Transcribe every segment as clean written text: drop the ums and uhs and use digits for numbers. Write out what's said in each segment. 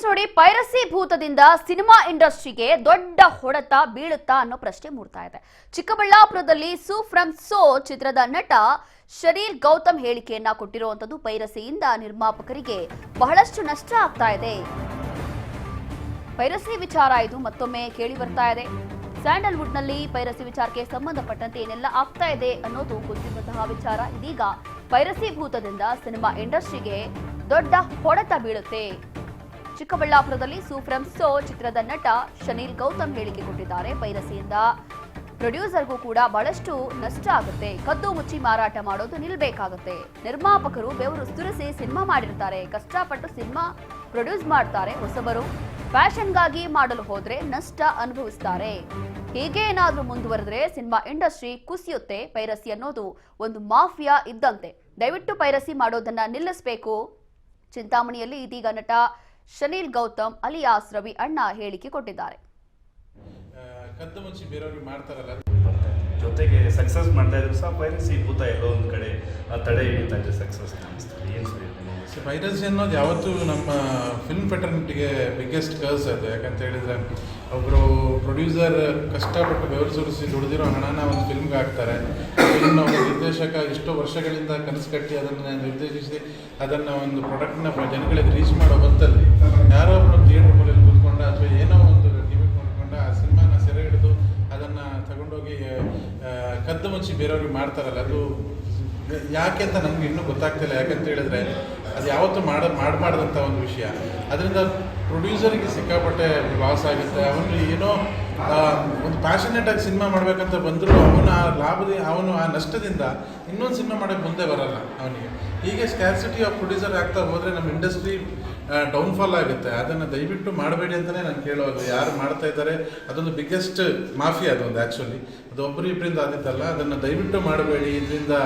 S ನೋಡಿ, piracy ಭೂತದಿಂದ cinema ಇಂಡಸ್ಟ್ರಿಗೆ ದೊಡ್ಡ ಹೊಡೆತ ಬೀಳುತ್ತಾ ಅನ್ನೋ ಪ್ರಶ್ನೆ ಮೂಡ್ತಾ ಇದೆ. ಚಿಕ್ಕಬಳ್ಳಾಪುರದಲ್ಲಿ ಸೂ ಫ್ರಮ್ ಸೋ ಚಿತ್ರದ ನಟ ಶರೀರ್ ಗೌತಮ್ ಹೇಳಿಕೆಯನ್ನ ಕೊಟ್ಟಿರುವಂತದ್ದು ಪೈರಸಿಯಿಂದ ನಿರ್ಮಾಪಕರಿಗೆ ಬಹಳಷ್ಟು ನಷ್ಟ ಆಗ್ತಾ ಇದೆ. ಪೈರಸಿ ವಿಚಾರ ಇದು ಮತ್ತೊಮ್ಮೆ ಕೇಳಿ ಬರ್ತಾ ಇದೆ. ಸ್ಯಾಂಡಲ್ವುಡ್ ನಲ್ಲಿ ಪೈರಸಿ ವಿಚಾರಕ್ಕೆ ಸಂಬಂಧಪಟ್ಟಂತೆ ಏನೆಲ್ಲ ಆಗ್ತಾ ಇದೆ ಅನ್ನೋದು ಗೊತ್ತಿರುವಂತಹ ವಿಚಾರ. ಇದೀಗ ಪೈರಸಿ ಭೂತದಿಂದ ಸಿನಿಮಾ ಇಂಡಸ್ಟ್ರಿಗೆ ದೊಡ್ಡ ಹೊಡೆತ ಬೀಳುತ್ತೆ. ಚಿಕ್ಕಬಳ್ಳಾಪುರದಲ್ಲಿ ಸೂ ಫ್ರಮ್ ಸೋ ಚಿತ್ರದ ನಟ ಶರೀರ್ ಗೌತಮ್ ಹೇಳಿಕೆ ಕೊಟ್ಟಿದ್ದಾರೆ. ಪೈರಸಿಯಿಂದ ಪ್ರೊಡ್ಯೂಸರ್ಗೂ ಕೂಡ ಬಹಳಷ್ಟು ನಷ್ಟ ಆಗುತ್ತೆ. ಕದ್ದು ಮುಚ್ಚಿ ಮಾರಾಟ ಮಾಡೋದು ನಿಲ್ಬೇಕಾಗುತ್ತೆ. ನಿರ್ಮಾಪಕರು ಬೆವರು ಸುರಿಸಿ ಸಿನಿಮಾ ಮಾಡಿರ್ತಾರೆ, ಕಷ್ಟಪಟ್ಟು ಸಿನಿಮಾ ಪ್ರೊಡ್ಯೂಸ್ ಮಾಡ್ತಾರೆ. ಹೊಸಬರು ಫ್ಯಾಷನ್ಗಾಗಿ ಮಾಡಲು ಹೋದ್ರೆ ನಷ್ಟ ಅನುಭವಿಸ್ತಾರೆ. ಹೀಗೆ ಏನಾದ್ರೂ ಮುಂದುವರೆದ್ರೆ ಸಿನಿಮಾ ಇಂಡಸ್ಟ್ರಿ ಕುಸಿಯುತ್ತೆ. ಪೈರಸಿ ಅನ್ನೋದು ಒಂದು ಮಾಫಿಯಾ ಇದ್ದಂತೆ. ದಯವಿಟ್ಟು ಪೈರಸಿ ಮಾಡೋದನ್ನ ನಿಲ್ಲಿಸಬೇಕು. ಚಿಂತಾಮಣಿಯಲ್ಲಿ ಇದೀಗ ನಟ ಶರೀರ್ ಗೌತಮ್ ಅಲಿಯಾಸ್ ರವಿ ಅಣ್ಣ ಹೇಳಿಕೆ ಕೊಟ್ಟಿದ್ದಾರೆ. ಕದ್ದು ಮುಚ್ಚಿ ಬೇರೆಯವ್ರಿಗೆ ಮಾಡ್ತಾರಲ್ಲ, ಜೊತೆಗೆ ಸಕ್ಸಸ್ ಮಾಡ್ತಾ ಇದ್ರು ಸಹ ಪೈರಸಿ ಭೂತ ಎಲ್ಲೋ ಒಂದು ಕಡೆ ತಡೆ ಹಿಡಿತಾ ಇದೆ ಸಕ್ಸಸ್. ಏನು ಸರಿ, ಪೈರಸಿ ಅನ್ನೋದು ಯಾವತ್ತೂ ನಮ್ಮ ಫಿಲ್ಮ್ ಫೆಟರ್ನಿಟಿಗೆ ಬಿಗ್ಗೆಸ್ಟ್ ಕರ್ಸ್ ಅದು. ಯಾಕಂತ ಹೇಳಿದ್ರೆ ಒಬ್ಬರು ಪ್ರೊಡ್ಯೂಸರ್ ಕಷ್ಟಪಟ್ಟು ಬೆವರು ಸುರಿಸಿ ದುಡಿದಿರೋ ಹಣನ ಒಂದು ಫಿಲ್ಮ್ಗೆ ಹಾಕ್ತಾರೆ. ಫಿಲ್ಮ್ನ ಒಂದು ನಿರ್ದೇಶಕ ಎಷ್ಟೋ ವರ್ಷಗಳಿಂದ ಕನಸು ಕಟ್ಟಿ ಅದನ್ನು ನಿರ್ದೇಶಿಸಿ ಅದನ್ನು ಒಂದು ಪ್ರಾಡಕ್ಟ್ನ ಜನಗಳಿಗೆ ರೀಚ್ ಮಾಡೋ ಹೊತ್ತಲ್ಲಿ ಯಾರೋ ಒಬ್ಬರು ಥಿಯೇಟರ್ ಮೂಲೆಯಲ್ಲಿ ಕೂತ್ಕೊಂಡ ಅಥವಾ ಏನೋ ಒಂದು ಗಿಮಿಕ್ ಮಾಡ್ಕೊಂಡ ಆ ಸಿನಿಮಾನ ಸೆರೆ ಹಿಡಿದು ಅದನ್ನು ತಗೊಂಡೋಗಿ ಕದ್ದು ಮುಚ್ಚಿ ಬೇರೆಯವ್ರಿಗೆ ಮಾಡ್ತಾರಲ್ಲ, ಅದು ಯಾಕೆ ಅಂತ ನಮ್ಗೆ ಇನ್ನೂ ಗೊತ್ತಾಗ್ತಿಲ್ಲ. ಯಾಕಂತ ಹೇಳಿದ್ರೆ ಅದು ಯಾವತ್ತೂ ಮಾಡಬಾರ್ದಂಥ ಒಂದು ವಿಷಯ. ಅದರಿಂದ ಪ್ರೊಡ್ಯೂಸರಿಗೆ ಸಿಕ್ಕಾಪಟ್ಟೆ ಲಾಸ್ ಆಗುತ್ತೆ. ಅವನು ಏನೋ ಒಂದು ಪ್ಯಾಷನೇಟಾಗಿ ಸಿನಿಮಾ ಮಾಡಬೇಕಂತ ಬಂದರೂ ಅವನು ಆ ನಷ್ಟದಿಂದ ಇನ್ನೊಂದು ಸಿನಿಮಾ ಮಾಡೋಕ್ಕೆ ಮುಂದೆ ಬರಲ್ಲ ಅವನಿಗೆ. ಹೀಗೆ ಸ್ಕ್ಯಾರ್ಸಿಟಿ ಆಫ್ ಪ್ರೊಡ್ಯೂಸರ್ ಆಗ್ತಾ ಹೋದರೆ ನಮ್ಮ ಇಂಡಸ್ಟ್ರಿ ಡೌನ್ಫಾಲ್ ಆಗುತ್ತೆ. ಅದನ್ನು ದಯವಿಟ್ಟು ಮಾಡಬೇಡಿ ಅಂತಲೇ ನಾನು ಕೇಳೋದು. ಯಾರು ಮಾಡ್ತಾ ಇದ್ದಾರೆ ಅದೊಂದು ಬಿಗ್ಗೆಸ್ಟ್ ಮಾಫಿಯಾ ಅದೊಂದು. ಆ್ಯಕ್ಚುಲಿ ಅದು ಒಬ್ಬರಿಬ್ಬರಿಂದ ಆದಿತ್ತಲ್ಲ, ಅದನ್ನು ದಯವಿಟ್ಟು ಮಾಡಬೇಡಿ. ಇದರಿಂದ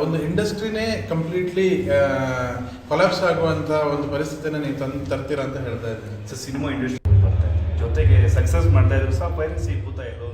ಒಂದು ಇಂಡಸ್ಟ್ರಿನೇ ಕಂಪ್ಲೀಟ್ಲಿ ಕೊಲಾಪ್ಸ್ ಆಗುವಂಥ ಒಂದು ಪರಿಸ್ಥಿತಿನ ನೀವು ತರ್ತೀರಾ ಅಂತ ಹೇಳ್ತಾ ಇದ್ದೀನಿ. ಸಿನಿಮಾ ಇಂಡಸ್ಟ್ರಿ ಜೊತೆಗೆ ಸಕ್ಸಸ್ ಮಾಡ್ತಾ ಇದ್ರು ಸಹ ಪೈರಸಿ ಭೂತ ಎಲ್ಲೋ